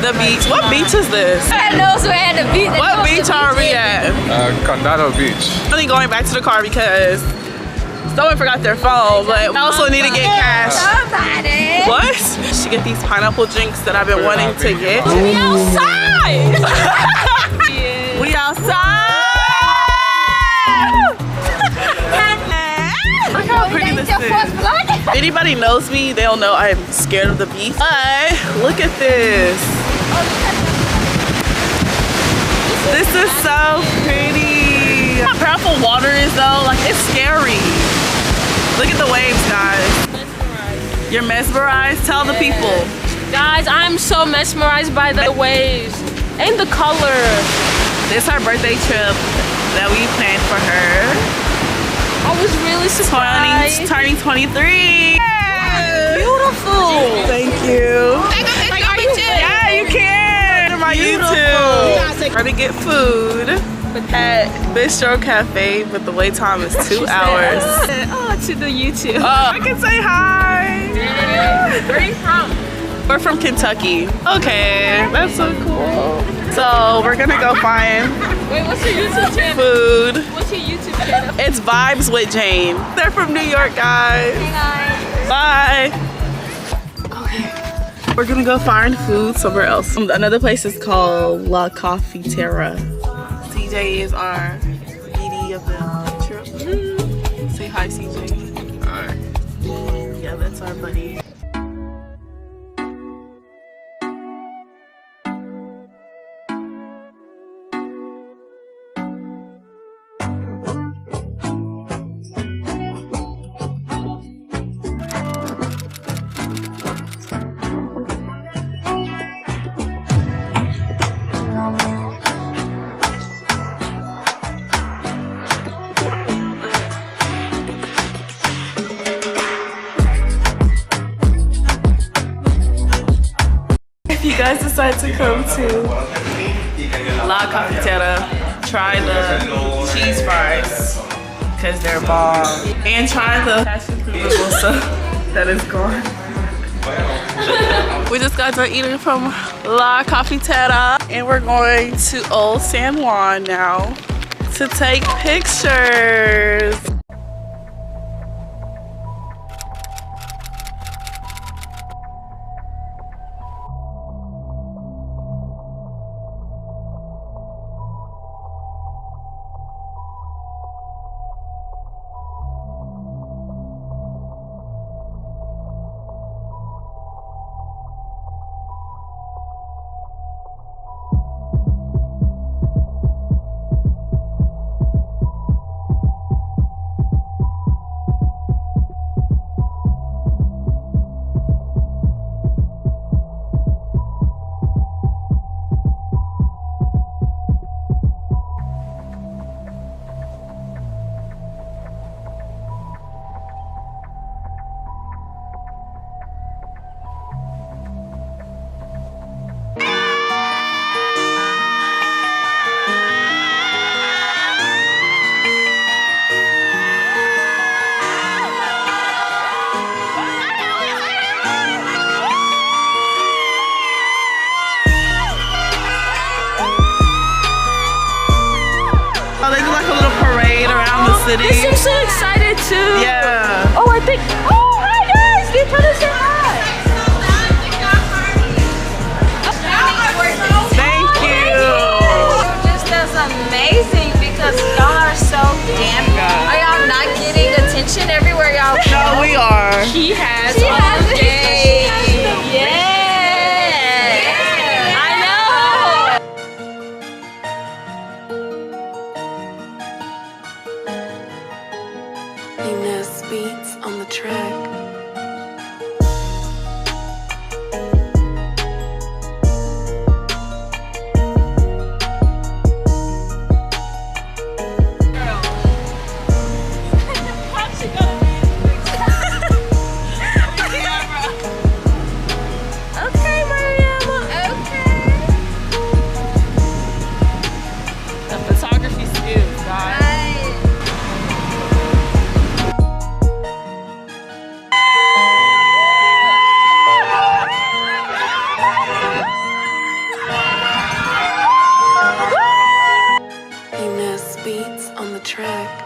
The beach. What beach is this? I know we're at the beach. What beach are we at? Condado Beach. I'm only going back to the car because someone forgot their phone, but I also need to get cash. Somebody. What? She get these pineapple drinks that I've been wanting to get. We outside. We outside. Look how pretty this is. Anybody knows me, they'll know I'm scared of the beach. But look at this. This is so pretty. How powerful water is though, like it's scary. Look at the waves, guys. Mesmerized. You're mesmerized? Tell the people. Guys, I'm so mesmerized by the waves and the color. This is our birthday trip that we planned for her. I was really surprised. Turning 23. Beautiful. Thank you. Like, are you? Yeah, you can. On my YouTube. We're gonna get food at Bistro Cafe, but the wait time is 2 hours. Oh, to the YouTube. I can say hi. Where are you from? We're from Kentucky. Okay, that's so cool. So we're gonna go find Wait, what's your YouTube channel? food. What's your YouTube channel? It's Vibes with Jane. They're from New York, guys. Hey guys. Bye. Okay. We're gonna go find food somewhere else. Another place is called La Coffeetera. CJ is our BD of the trip. Say hi, CJ. Hi. Yeah, that's our buddy. You guys decide to come to La Coffeetera, try the cheese fries because they're bomb, and try the passion fruit mimosa that is gone. We just got done eating from La Coffeetera and we're going to Old San Juan now to take pictures. City. They seem so excited too. Yeah. Oh, I think. Oh, hi guys. They trying to say hi. Thank you. Just as amazing because y'all are so damn good. Are y'all not getting attention everywhere y'all go? No, we are. She has She all has it. day. Yeah. Beats on the track. Eunice beats on the track.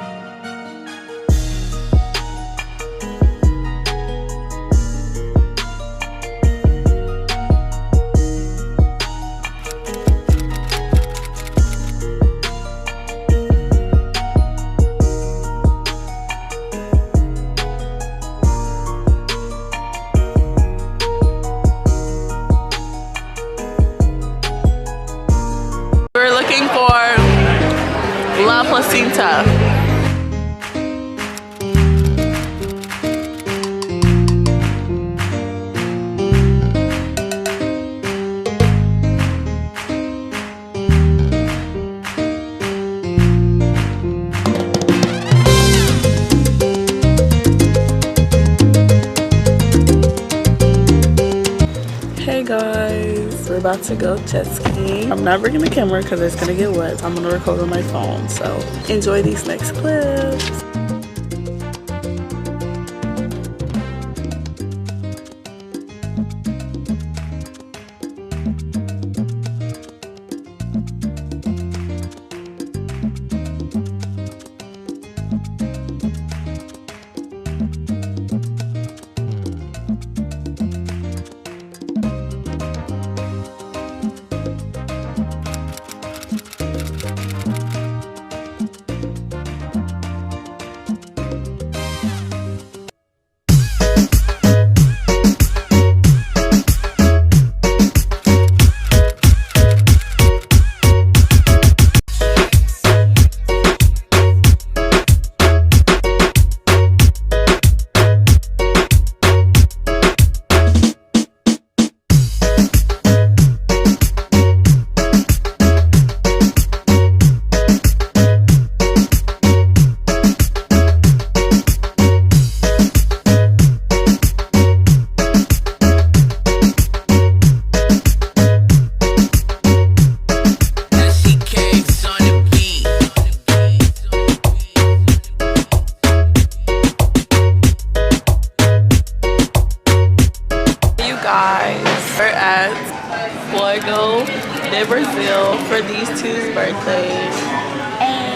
We're looking for La Placenta. Hey guys, we're about to go jet skiing. I'm not bringing the camera because it's gonna get wet. I'm gonna record on my phone, so enjoy these next clips. De Brazil for these two's birthdays.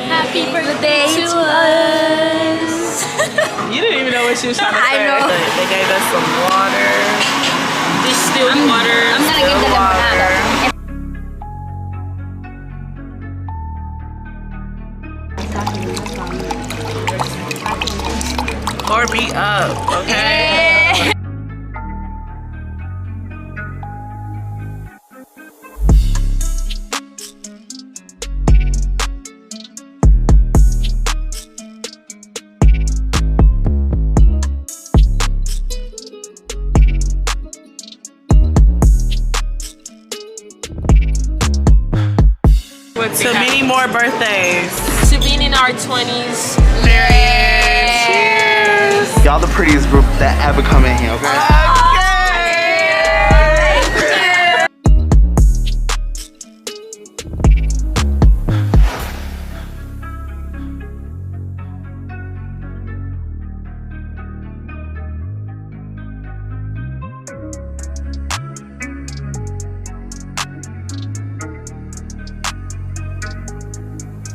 Happy birthday to us. You didn't even know what she was trying to say. I know. They gave us some water. Distilled water. I'm gonna give them a Pour me up, okay? So many more birthdays. To being in our 20s. Cheers. Y'all the prettiest group that ever come in here, okay?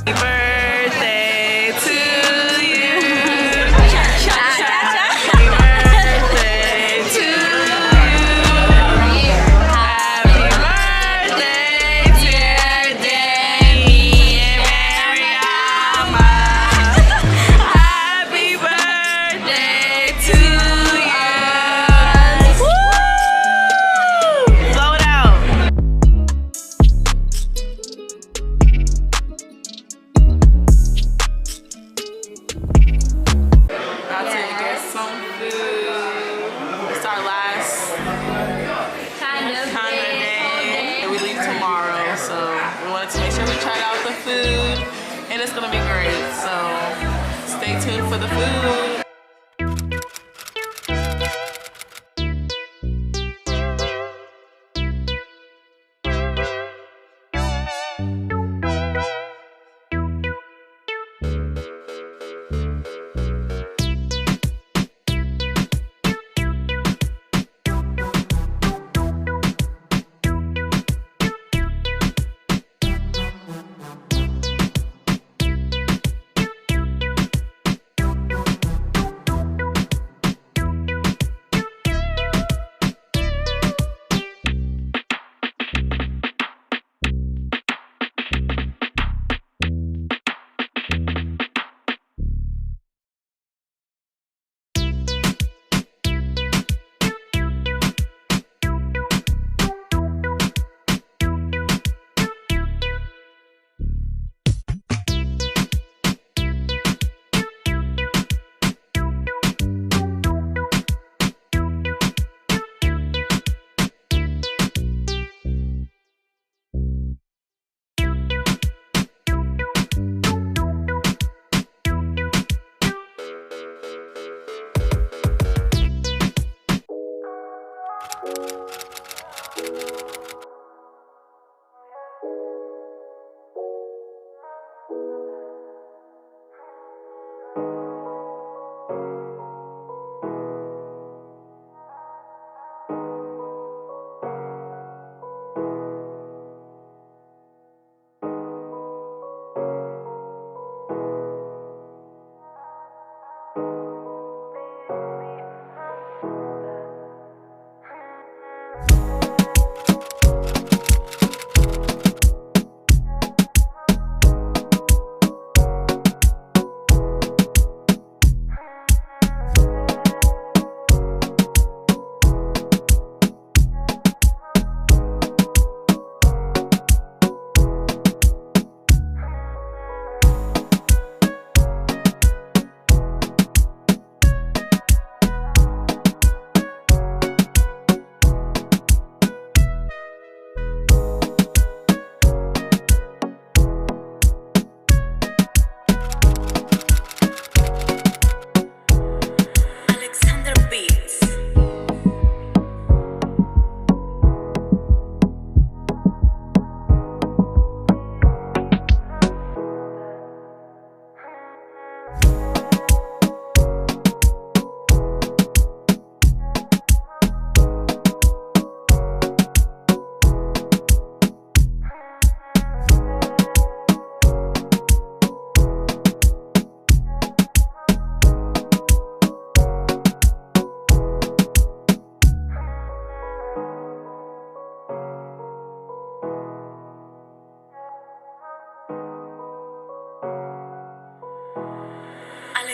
Birthday to you. and it's gonna be great. So stay tuned for the food.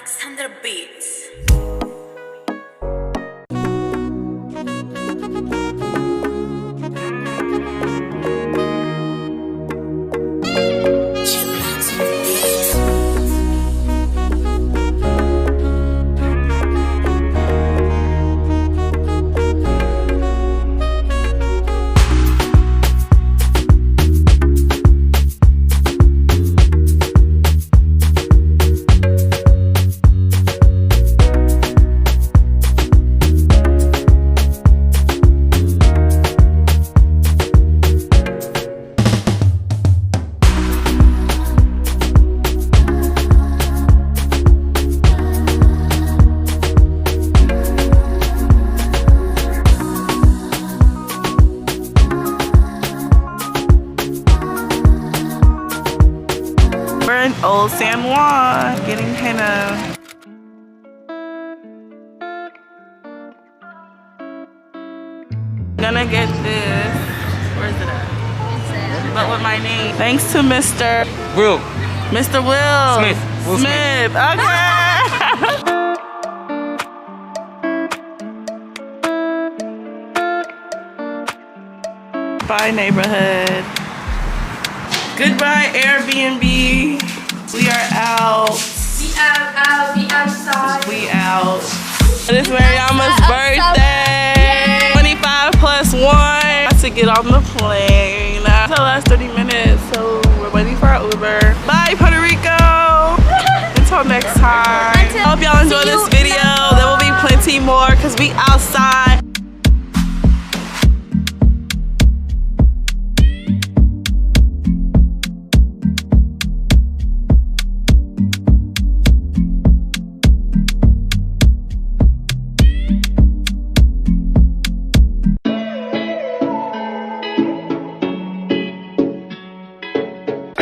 Alexander Beats. We're in Old San Juan, getting henna. Gonna get this. Where's it at? But with my name. Thanks to Mr. Will. Mr. Will. Smith. Will Smith. Smith. Okay. Bye, neighborhood. Goodbye, Airbnb. We are out. We outside. We out. It's Mariama's birthday. 25 plus 1 to get on the plane. The last 30 minutes, so we're waiting for our Uber. Bye, Puerto Rico. Until next time. Hope y'all enjoy this video. There will be plenty more because we outside.